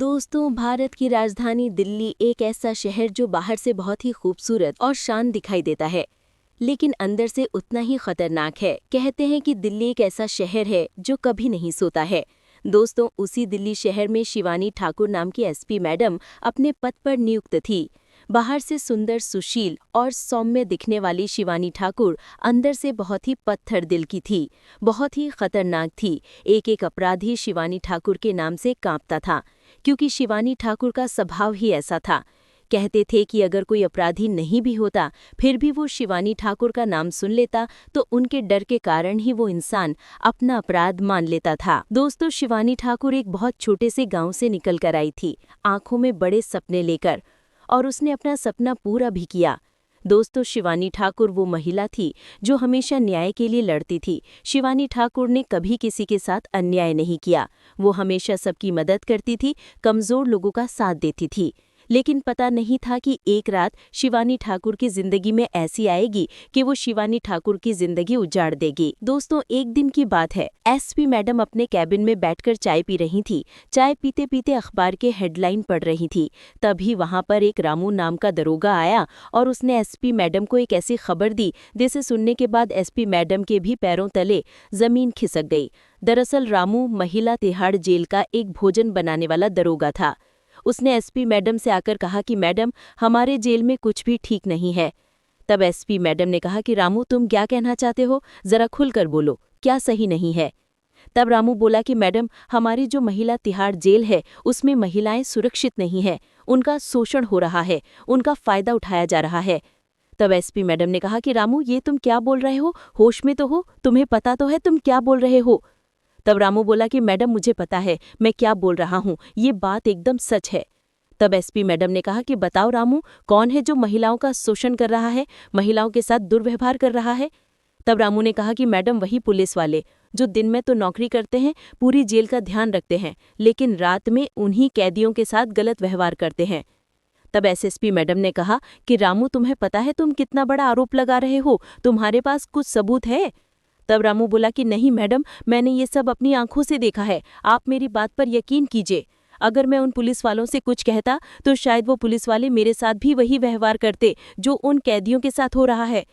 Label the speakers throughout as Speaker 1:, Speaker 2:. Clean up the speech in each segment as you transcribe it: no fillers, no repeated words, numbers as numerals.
Speaker 1: दोस्तों, भारत की राजधानी दिल्ली एक ऐसा शहर जो बाहर से बहुत ही खूबसूरत और शांत दिखाई देता है, लेकिन अंदर से उतना ही खतरनाक है। कहते हैं कि दिल्ली एक ऐसा शहर है जो कभी नहीं सोता है। दोस्तों, उसी दिल्ली शहर में शिवानी ठाकुर नाम की एसपी मैडम अपने पद पर नियुक्त थी। बाहर से सुंदर, सुशील और सौम्य दिखने वाली शिवानी ठाकुर अंदर से बहुत ही पत्थर दिल की थी, बहुत ही खतरनाक थी। एक एक अपराधी शिवानी ठाकुर के नाम से कांपता था, क्योंकि शिवानी ठाकुर का स्वभाव ही ऐसा था। कहते थे कि अगर कोई अपराधी नहीं भी होता, फिर भी वो शिवानी ठाकुर का नाम सुन लेता तो उनके डर के कारण ही वो इंसान अपना अपराध मान लेता था। दोस्तों, शिवानी ठाकुर एक बहुत छोटे से गांव से निकल कर आई थी, आंखों में बड़े सपने लेकर, और उसने अपना सपना पूरा भी किया। दोस्तों, शिवानी ठाकुर वो महिला थी जो हमेशा न्याय के लिए लड़ती थी। शिवानी ठाकुर ने कभी किसी के साथ अन्याय नहीं किया। वो हमेशा सबकी मदद करती थी, कमजोर लोगों का साथ देती थी। लेकिन पता नहीं था कि एक रात शिवानी ठाकुर की जिंदगी में ऐसी आएगी कि वो शिवानी ठाकुर की जिंदगी उजाड़ देगी। दोस्तों, एक दिन की बात है, एसपी मैडम अपने कैबिन में बैठकर चाय पी रही थी। चाय पीते पीते अखबार के हेडलाइन पढ़ रही थी। तभी वहां पर एक रामू नाम का दरोगा आया और उसने एसपी मैडम को एक ऐसी खबर दी जिसे सुनने के बाद एसपी मैडम के भी पैरों तले जमीन खिसक गई। दरअसल रामू महिला तिहाड़ जेल का एक भोजन बनाने वाला दरोगा था। उसने एसपी मैडम से आकर कहा कि मैडम, हमारे जेल में कुछ भी ठीक नहीं है। तब एसपी मैडम ने कहा कि रामू, तुम क्या कहना चाहते हो, जरा खुलकर बोलो, क्या सही नहीं है। तब रामू बोला कि मैडम, हमारी जो महिला तिहाड़ जेल है उसमें महिलाएं सुरक्षित नहीं हैं, उनका शोषण हो रहा है, उनका फायदा उठाया जा रहा है। तब एसपी मैडम ने कहा कि रामू, ये तुम क्या बोल रहे हो, होश में तो हो, तुम्हें पता तो है तुम क्या बोल रहे हो। तब रामू बोला कि मैडम, मुझे पता है मैं क्या बोल रहा हूँ, ये बात एकदम सच है। तब एसपी मैडम ने कहा कि बताओ रामू, कौन है जो महिलाओं का शोषण कर रहा है, महिलाओं के साथ दुर्व्यवहार कर रहा है। तब रामू ने कहा कि मैडम, वही पुलिस वाले जो दिन में तो नौकरी करते हैं, पूरी जेल का ध्यान रखते हैं, लेकिन रात में उन्हीं कैदियों के साथ गलत व्यवहार करते हैं। तब एसएसपी मैडम ने कहा कि रामू, तुम्हें पता है तुम कितना बड़ा आरोप लगा रहे हो, तुम्हारे पास कुछ सबूत है। तब रामू बोला कि नहीं मैडम, मैंने ये सब अपनी आंखों से देखा है, आप मेरी बात पर यकीन कीजिए। अगर मैं उन पुलिस वालों से कुछ कहता तो शायद वो पुलिस वाले मेरे साथ भी वही व्यवहार करते जो उन कैदियों के साथ हो रहा है।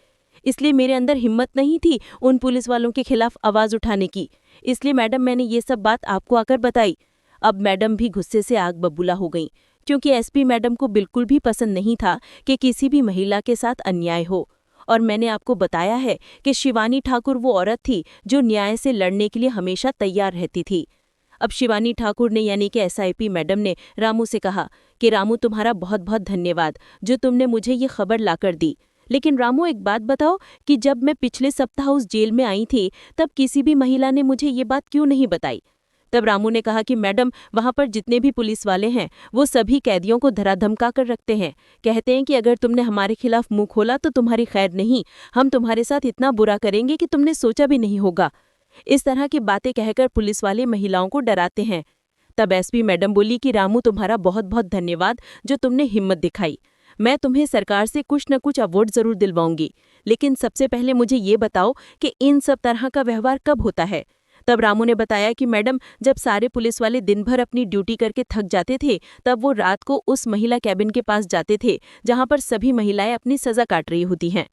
Speaker 1: इसलिए मेरे अंदर हिम्मत नहीं थी उन पुलिस वालों के खिलाफ आवाज उठाने की। इसलिए मैडम, मैंने ये सब बात आपको आकर बताई। अब मैडम भी गुस्से से आग बबूला हो गई, क्योंकि एसपी मैडम को बिल्कुल भी पसंद नहीं था कि किसी भी महिला के साथ अन्याय हो। और मैंने आपको बताया है कि शिवानी ठाकुर वो औरत थी जो न्याय से लड़ने के लिए हमेशा तैयार रहती थी। अब शिवानी ठाकुर ने यानी कि एसआईपी मैडम ने रामू से कहा कि रामू, तुम्हारा बहुत बहुत धन्यवाद जो तुमने मुझे ये खबर लाकर दी। लेकिन रामू, एक बात बताओ कि जब मैं पिछले सप्ताह उस जेल में आई थी तब किसी भी महिला ने मुझे ये बात क्यों नहीं बताई। तब रामू ने कहा कि मैडम, वहां पर जितने भी पुलिस वाले हैं वो सभी कैदियों को धरा धमका कर रखते हैं। कहते हैं कि अगर तुमने हमारे खिलाफ मुंह खोला तो तुम्हारी खैर नहीं, हम तुम्हारे साथ इतना बुरा करेंगे कि तुमने सोचा भी नहीं होगा। इस तरह की बातें कहकर पुलिस वाले महिलाओं को डराते हैं। तब एसपी मैडम बोली कि रामू, तुम्हारा बहुत बहुत धन्यवाद जो तुमने हिम्मत दिखाई। मैं तुम्हें सरकार से कुछ न कुछ अवार्ड जरूर दिलवाऊंगी, लेकिन सबसे पहले मुझे ये बताओ कि इन सब तरह का व्यवहार कब होता है। तब रामू ने बताया कि मैडम, जब सारे पुलिस वाले दिन भर अपनी ड्यूटी करके थक जाते थे तब वो रात को उस महिला कैबिन के पास जाते थे जहां पर सभी महिलाएं अपनी सजा काट रही होती हैं।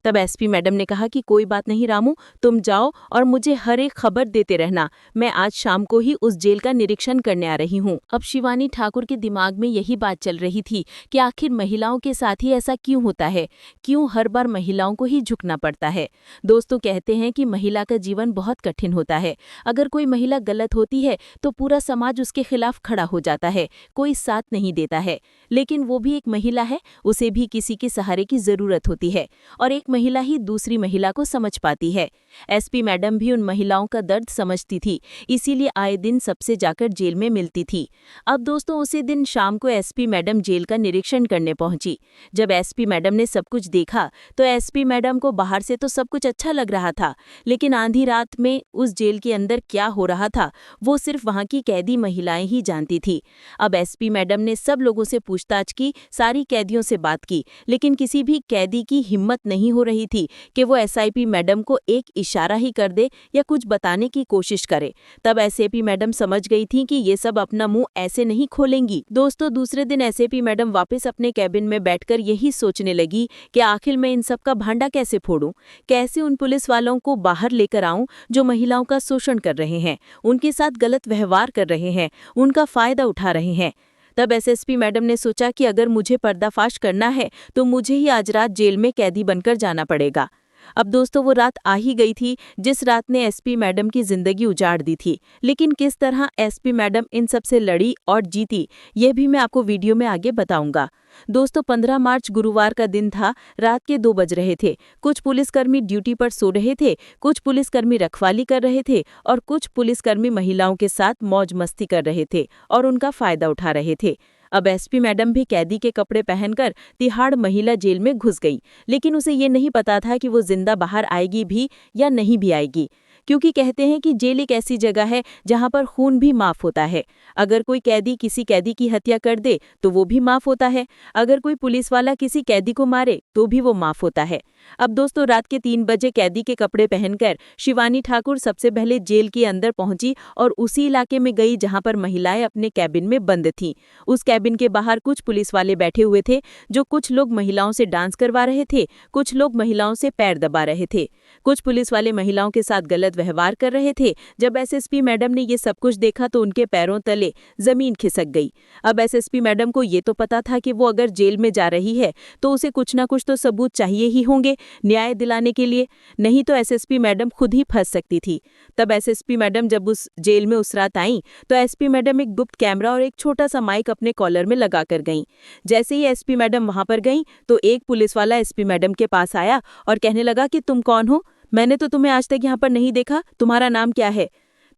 Speaker 1: तब एसपी मैडम ने कहा कि कोई बात नहीं रामू, तुम जाओ और मुझे हर एक खबर देते रहना। मैं आज शाम को ही उस जेल का निरीक्षण करने आ रही हूँ। अब शिवानी ठाकुर के दिमाग में यही बात चल रही थी कि आखिर महिलाओं के साथ ही ऐसा क्यों होता है, क्यों हर बार महिलाओं को ही झुकना पड़ता है। दोस्तों, कहते हैं कि महिला का जीवन बहुत कठिन होता है। अगर कोई महिला गलत होती है तो पूरा समाज उसके खिलाफ खड़ा हो जाता है, कोई साथ नहीं देता है। लेकिन वो भी एक महिला है, उसे भी किसी के सहारे की जरूरत होती है, और एक महिला ही दूसरी महिला को समझ पाती है। एसपी मैडम भी उन महिलाओं का दर्द समझती थी, इसीलिए आए दिन सबसे जाकर जेल में मिलती थी। अब दोस्तों, उसी दिन शाम को एसपी मैडम जेल का निरीक्षण करने पहुंची। जब एसपी मैडम ने सब कुछ देखा तो एसपी मैडम को बाहर से तो सब कुछ अच्छा लग रहा था, लेकिन आधी रात में उस जेल के अंदर क्या हो रहा था वो सिर्फ वहां की कैदी महिलाएं ही जानती थी। अब एसपी मैडम ने सब लोगों से पूछताछ की, सारी कैदियों से बात की, लेकिन किसी भी कैदी की हिम्मत नहीं
Speaker 2: हो रही थी कि वो एसआईपी मैडम को एक इशारा ही कर दे या कुछ बताने की कोशिश करे। तब एसआईपी मैडम समझ गई थी कि ये सब अपना मुंह ऐसे नहीं खोलेंगी। दोस्तों, दूसरे दिन एसआईपी मैडम वापस अपने कैबिन में बैठकर यही सोचने लगी कि आखिर मैं इन सब का भांडा कैसे फोड़ूं, कैसे उन पुलिस वालों को बाहर लेकर आऊं जो महिलाओं का शोषण कर रहे हैं, उनके साथ गलत व्यवहार कर रहे हैं, उनका फायदा उठा रहे हैं। तब एसएसपी मैडम ने सोचा कि अगर मुझे पर्दाफाश करना है तो मुझे ही आज रात जेल में कैदी बनकर जाना पड़ेगा। अब दोस्तों, वो रात आ ही गई थी जिस रात ने एसपी मैडम की जिंदगी उजाड़ दी थी। लेकिन किस तरह एसपी मैडम इन सब से लड़ी और जीती, ये भी मैं आपको वीडियो में आगे बताऊंगा। दोस्तों, 15 मार्च गुरुवार का दिन था। रात के 2 बज रहे थे। कुछ पुलिसकर्मी ड्यूटी पर सो रहे थे, कुछ पुलिसकर्मी रखवाली कर रहे थे और कुछ पुलिसकर्मी महिलाओं के साथ मौज मस्ती कर रहे थे और उनका फायदा उठा रहे थे। अब एसपी मैडम भी कैदी के कपड़े पहनकर तिहाड़ महिला जेल में घुस गई, लेकिन उसे ये नहीं पता था कि वो जिंदा बाहर आएगी भी या नहीं भी आएगी, क्योंकि कहते हैं कि जेल एक ऐसी जगह है जहां पर खून भी माफ होता है। अगर कोई कैदी किसी कैदी की हत्या कर दे तो वो भी माफ होता है। अगर कोई पुलिस वाला किसी कैदी को मारे तो भी वो माफ होता है। अब दोस्तों, रात के 3 बजे कैदी के कपड़े पहनकर शिवानी ठाकुर सबसे पहले जेल के अंदर पहुंची और उसी इलाके में गई जहां पर महिलाएं अपने कैबिन में बंद थीं। उस कैबिन के बाहर कुछ पुलिस वाले बैठे हुए थे, जो कुछ लोग महिलाओं से डांस करवा रहे थे, कुछ लोग महिलाओं से पैर दबा रहे थे, कुछ पुलिस वाले महिलाओं के साथ गलत व्यवहार कर रहे थे। जब एसएसपी मैडम ने ये सब कुछ देखा तो उनके पैरों तले जमीन खिसक गई। अब एसएसपी मैडम को ये तो पता था कि वो अगर जेल में जा रही है तो उसे कुछ ना कुछ तो सबूत चाहिए ही होंगे न्याय दिलाने के लिए, नहीं तो एसएसपी मैडम खुद ही फंस सकती थी। तब एसएसपी मैडम जब उस जेल में उस रात आई तो एसपी मैडम एक गुप्त कैमरा और एक छोटा सा माइक अपने कॉलर में लगा कर गईं। जैसे ही एसपी मैडम वहां पर गईं तो एक पुलिस वाला एसपी मैडम के पास आया और कहने लगा कि तुम कौन हो? मैंने तो तुम्हें आज तक यहाँ पर नहीं देखा, तुम्हारा नाम क्या है?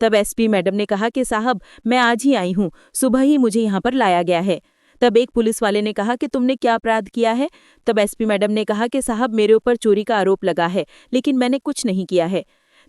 Speaker 2: तब एसपी मैडम ने कहा कि साहब, मैं आज ही आई हूँ, सुबह ही मुझे यहाँ पर लाया गया है। तब एक पुलिस वाले ने कहा कि तुमने क्या अपराध किया है? तब एसपी मैडम ने कहा कि साहब, मेरे ऊपर चोरी का आरोप लगा है, लेकिन मैंने कुछ नहीं किया है।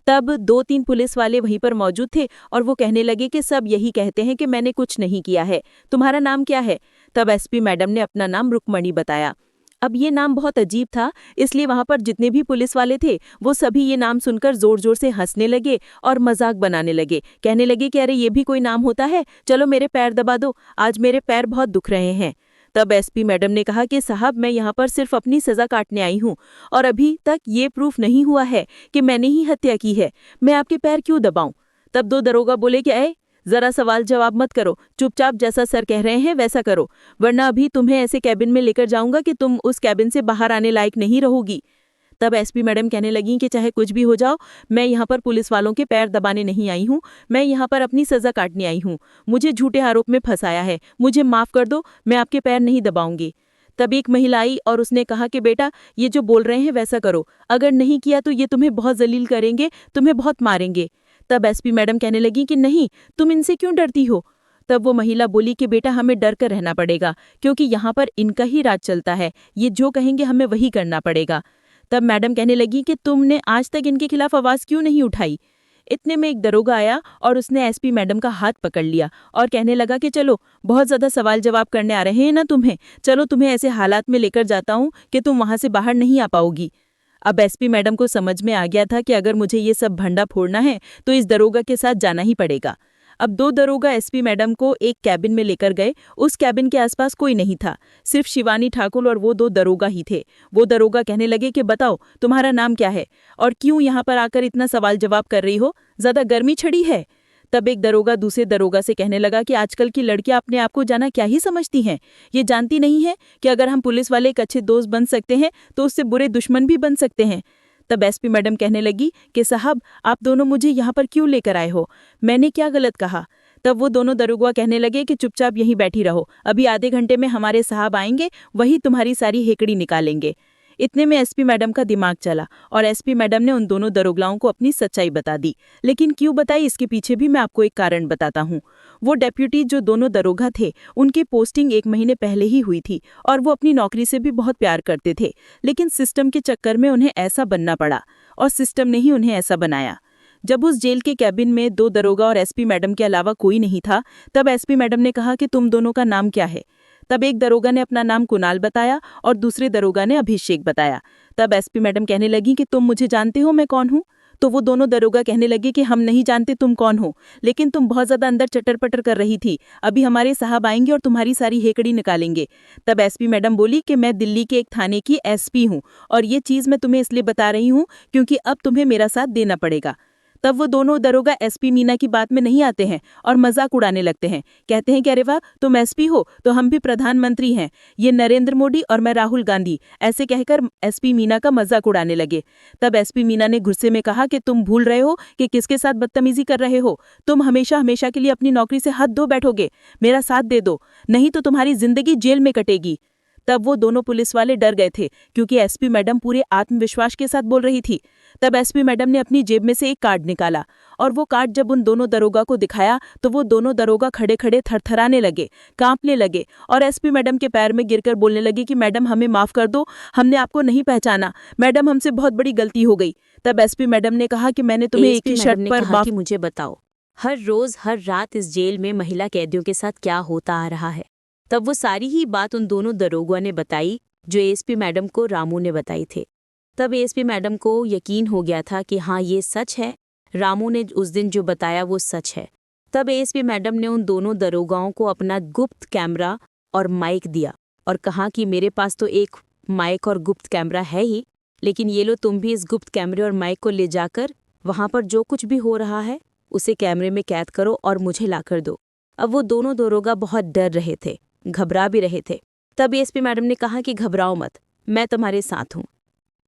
Speaker 2: तब 2-3 पुलिस वाले वहीं पर मौजूद थे और वो कहने लगे कि सब यही कहते हैं कि मैंने कुछ नहीं किया है, तुम्हारा नाम क्या है? तब एसपी मैडम ने अपना नाम रुक्मणी बताया। अब ये नाम बहुत अजीब था, इसलिए वहां पर जितने भी पुलिस वाले थे वो सभी ये नाम सुनकर जोर जोर से हंसने लगे और मजाक बनाने लगे। कहने लगे कि अरे ये भी कोई नाम होता है, चलो मेरे पैर दबा दो, आज मेरे पैर बहुत दुख रहे हैं। तब एसपी मैडम ने कहा कि साहब, मैं यहाँ पर सिर्फ अपनी सजा काटने आई हूँ और अभी तक ये प्रूफ नहीं हुआ है कि मैंने ही हत्या की है, मैं आपके पैर क्यों दबाऊं? तब 2 दरोगा बोले कि अरे जरा सवाल जवाब मत करो, चुपचाप जैसा सर कह रहे हैं वैसा करो, वरना अभी तुम्हें ऐसे कैबिन में लेकर जाऊंगा कि तुम उस कैबिन से बाहर आने लायक नहीं रहोगी। तब एसपी मैडम कहने लगी कि चाहे कुछ भी हो जाओ, मैं यहाँ पर पुलिस वालों के पैर दबाने नहीं आई हूँ, मैं यहाँ पर अपनी सजा काटने आई हूँ। मुझे झूठे आरोप में फंसाया है, मुझे माफ कर दो, मैं आपके पैर नहीं दबाऊंगी। तब एक महिला आई और उसने कहा कि बेटा, ये जो बोल रहे हैं वैसा करो, अगर नहीं किया तो ये तुम्हें बहुत जलील करेंगे, तुम्हें बहुत मारेंगे। तब एसपी मैडम कहने लगी कि नहीं, तुम इनसे क्यों डरती हो? तब वो महिला बोली कि बेटा, हमें डर कर रहना पड़ेगा, क्योंकि यहाँ पर इनका ही राज चलता है, ये जो कहेंगे हमें वही करना पड़ेगा। तब मैडम कहने लगी कि तुमने आज तक इनके खिलाफ आवाज क्यों नहीं उठाई? इतने में एक दरोगा आया और उसने एसपी मैडम का हाथ पकड़ लिया और कहने लगा कि चलो, बहुत ज्यादा सवाल जवाब करने आ रहे हैं ना तुम्हें, चलो तुम्हें ऐसे हालात में लेकर जाता हूँ कि तुम वहां से बाहर नहीं आ पाओगी। अब एसपी मैडम को समझ में आ गया था कि अगर मुझे ये सब भंडा फोड़ना है तो इस दरोगा के साथ जाना ही पड़ेगा। अब 2 दरोगा एसपी मैडम को एक कैबिन में लेकर गए। उस कैबिन के आसपास कोई नहीं था, सिर्फ शिवानी ठाकुर और वो 2 दरोगा ही थे। वो दरोगा कहने लगे कि बताओ, तुम्हारा नाम क्या है और क्यों यहाँ पर आकर इतना सवाल जवाब कर रही हो, ज्यादा गर्मी चढ़ी है? तब एक दरोगा दूसरे दरोगा से कहने लगा कि आजकल की लड़कियां अपने आप को जाना क्या ही समझती हैं, ये जानती नहीं है कि अगर हम पुलिस वाले एक अच्छे दोस्त बन सकते हैं तो उससे बुरे दुश्मन भी बन सकते हैं। तब एसपी मैडम कहने लगी कि साहब, आप दोनों मुझे यहाँ पर क्यों लेकर आए हो, मैंने क्या गलत कहा? तब वो दोनों दरोगा कहने लगे कि चुपचाप यहीं बैठी रहो, अभी आधे घंटे में हमारे साहब आएंगे, वही तुम्हारी सारी हेकड़ी निकालेंगे। इतने में एसपी मैडम का दिमाग चला और एसपी मैडम ने उन दोनों दरोगाओं को अपनी सच्चाई बता दी। लेकिन क्यों बताई, इसके पीछे भी मैं आपको एक कारण बताता हूँ। वो डेप्यूटी जो दोनों दरोगा थे, उनकी पोस्टिंग 1 महीने पहले ही हुई थी और वो अपनी नौकरी से भी बहुत प्यार करते थे, लेकिन सिस्टम के चक्कर में उन्हें ऐसा बनना पड़ा और सिस्टम ने ही उन्हें ऐसा बनाया। जब उस जेल के कैबिन में 2 दरोगा और एसपी मैडम के अलावा कोई नहीं था, तब एसपी मैडम ने कहा कि तुम दोनों का नाम क्या है? तब एक दरोगा ने अपना नाम कुणाल बताया और दूसरे दरोगा ने अभिषेक बताया। तब एसपी मैडम कहने लगी कि तुम मुझे जानते हो मैं कौन हूँ? तो वो दोनों दरोगा कहने लगे कि हम नहीं जानते तुम कौन हो, लेकिन तुम बहुत ज्यादा अंदर चटर पटर कर रही थी। अभी हमारे साहब आएंगे और तुम्हारी सारी हेकड़ी निकालेंगे। तब एसपी मैडम बोली कि मैं दिल्ली के एक थाने की एसपी हूँ और ये चीज मैं तुम्हें इसलिए बता रही हूँ क्योंकि अब तुम्हें मेरा साथ देना पड़ेगा। तब वो दोनों दरोगा एसपी मीना की बात में नहीं आते हैं और मजाक उड़ाने लगते हैं। कहते हैं कि अरे वाह, तुम एसपी हो तो हम भी प्रधानमंत्री हैं, ये नरेंद्र मोदी और मैं राहुल गांधी, ऐसे कहकर एसपी मीना का मजाक उड़ाने लगे। तब एसपी मीना ने गुस्से में कहा कि तुम भूल रहे हो कि किसके साथ बदतमीजी कर रहे हो। तुम हमेशा हमेशा के लिए अपनी नौकरी से हाथ धो बैठोगे। मेरा साथ दे दो, नहीं तो तुम्हारी जिंदगी जेल में कटेगी। तब वो दोनों पुलिस वाले डर गए थे क्योंकि एसपी मैडम पूरे आत्मविश्वास के साथ बोल रही थी। तब एसपी मैडम ने अपनी जेब में से एक कार्ड निकाला और वो कार्ड जब उन दोनों दरोगा को दिखाया तो वो दोनों दरोगा खड़े खड़े थरथराने लगे, कांपने लगे और एसपी मैडम के पैर में गिरकर बोलने लगे कि मैडम हमें माफ कर दो, हमने आपको नहीं पहचाना, मैडम हमसे बहुत बड़ी गलती हो गई। तब एसपी मैडम ने कहा कि मैंने तुम्हें एक ही शर्त पर माफ।
Speaker 1: मुझे बताओ, हर रोज हर रात इस जेल में महिला कैदियों के साथ क्या होता आ रहा है? तब वो सारी ही बात उन दोनों दरोगा ने बताई जो एएसपी मैडम को रामू ने बताई थे। तब एएसपी मैडम को यकीन हो गया था कि हाँ ये सच है, रामू ने उस दिन जो बताया वो सच है। तब एएसपी मैडम ने उन दोनों दरोगाओं को अपना गुप्त कैमरा और माइक दिया और कहा कि मेरे पास तो एक माइक और गुप्त कैमरा है ही, लेकिन ये लो तुम भी इस गुप्त कैमरे और माइक को ले जाकर वहाँ पर जो कुछ भी हो रहा है उसे कैमरे में कैद करो और मुझे लाकर दो। अब वो दोनों दरोगा बहुत डर रहे थे, घबरा भी रहे थे। तब एएसपी मैडम ने कहा कि घबराओ मत, मैं तुम्हारे साथ हूँ,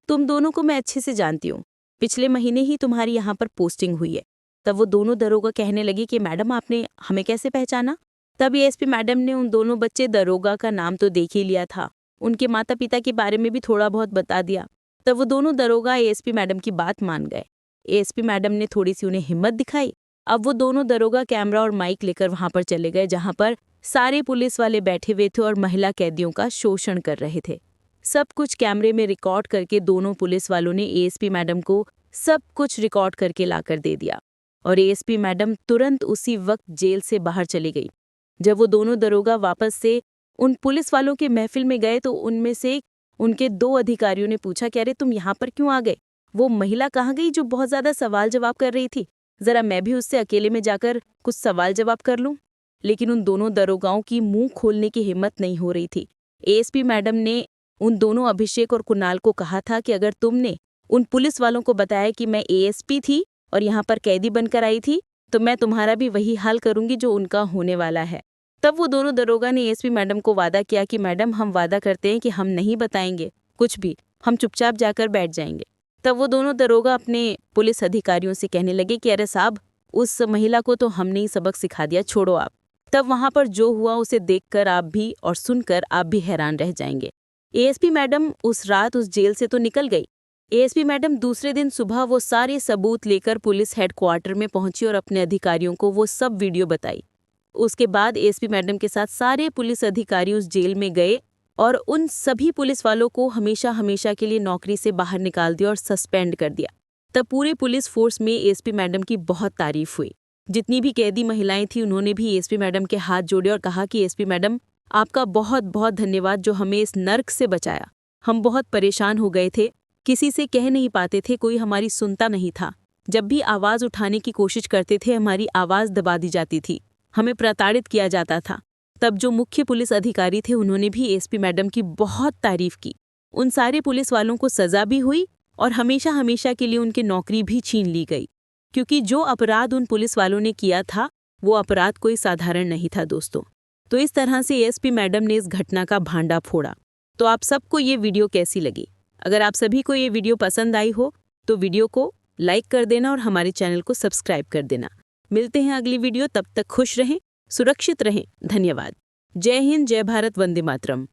Speaker 1: तुम दोनों को मैं अच्छे से जानती हूँ, पिछले महीने ही तुम्हारी यहाँ पर पोस्टिंग हुई है। तब वो दोनों दरोगा कहने लगे कि मैडम आपने हमें कैसे पहचाना? तब एएसपी मैडम ने उन दोनों बच्चे दरोगा का नाम तो देख ही लिया था, उनके माता पिता के बारे में भी थोड़ा बहुत बता दिया। तब वो दोनों दरोगा एएसपी मैडम की बात मान गए। एएसपी मैडम ने थोड़ी सी उन्हें हिम्मत दिखाई। अब वो दोनों दरोगा कैमरा और माइक लेकर वहां पर चले गए जहां पर सारे पुलिस वाले बैठे हुए थे और महिला कैदियों का शोषण कर रहे थे। सब कुछ कैमरे में रिकॉर्ड करके दोनों पुलिस वालों ने एएसपी मैडम को सब कुछ रिकॉर्ड करके लाकर दे दिया और एएसपी मैडम तुरंत उसी वक्त जेल से बाहर चली गई। जब वो दोनों दरोगा वापस से उन पुलिस वालों के महफिल में गए तो उनमें से उनके दो अधिकारियों ने पूछा कि अरे तुम यहाँ पर क्यों आ गए? वो महिला कहाँ गई जो बहुत ज्यादा सवाल जवाब कर रही थी? जरा मैं भी उससे अकेले में जाकर कुछ सवाल जवाब कर लूं। लेकिन उन दोनों दरोगाओं की मुंह खोलने की हिम्मत नहीं हो रही थी। एएसपी मैडम ने उन दोनों अभिषेक और कुणाल को कहा था कि अगर तुमने उन पुलिस वालों को बताया कि मैं एएसपी थी और यहाँ पर कैदी बनकर आई थी तो मैं तुम्हारा भी वही हाल करूंगी जो उनका होने वाला है। तब वो दोनों दरोगा ने एएसपी मैडम को वादा किया कि मैडम हम वादा करते हैं कि हम नहीं बताएंगे कुछ भी, हम चुपचाप जाकर बैठ जाएंगे। तब वो दोनों दरोगा अपने पुलिस अधिकारियों से कहने लगे कि अरे साहब, उस महिला को तो हमने ही सबक सिखा दिया, छोड़ो आप। तब वहां पर जो हुआ उसे देखकर आप भी और सुनकर आप भी हैरान रह जाएंगे। एएसपी मैडम उस रात उस जेल से तो निकल गई। एएसपी मैडम दूसरे दिन सुबह वो सारे सबूत लेकर पुलिस हेडक्वार्टर में पहुंची और अपने अधिकारियों को वो सब वीडियो बताई। उसके बाद एएसपी मैडम के साथ सारे पुलिस अधिकारी उस जेल में गए और उन सभी पुलिस वालों को हमेशा हमेशा के लिए नौकरी से बाहर निकाल दिया और सस्पेंड कर दिया। तब पूरे पुलिस फोर्स में एएसपी मैडम की बहुत तारीफ हुई। जितनी भी कैदी महिलाएं थी उन्होंने भी एएसपी मैडम के हाथ जोड़े और कहा कि एएसपी मैडम आपका बहुत बहुत धन्यवाद जो हमें इस नर्क से बचाया। हम बहुत परेशान हो गए थे, किसी से कह नहीं पाते थे, कोई हमारी सुनता नहीं था। जब भी आवाज उठाने की कोशिश करते थे हमारी आवाज दबा दी जाती थी, हमें प्रताड़ित किया जाता था। तब जो मुख्य पुलिस अधिकारी थे उन्होंने भी एएसपी मैडम की बहुत तारीफ की। उन सारे पुलिस वालों को सजा भी हुई और हमेशा हमेशा के लिए उनकी नौकरी भी छीन ली गई, क्योंकि जो अपराध उन पुलिस वालों ने किया था वो अपराध कोई साधारण नहीं था दोस्तों। तो इस तरह से एएसपी मैडम ने इस घटना का भांडा फोड़ा। तो आप सबको ये वीडियो कैसी लगी? अगर आप सभी को ये वीडियो पसंद आई हो तो वीडियो को लाइक कर देना और हमारे चैनल को सब्सक्राइब कर देना। मिलते हैं अगली वीडियो, तब तक खुश रहें, सुरक्षित रहें। धन्यवाद। जय हिंद, जय भारत, वंदे मातरम।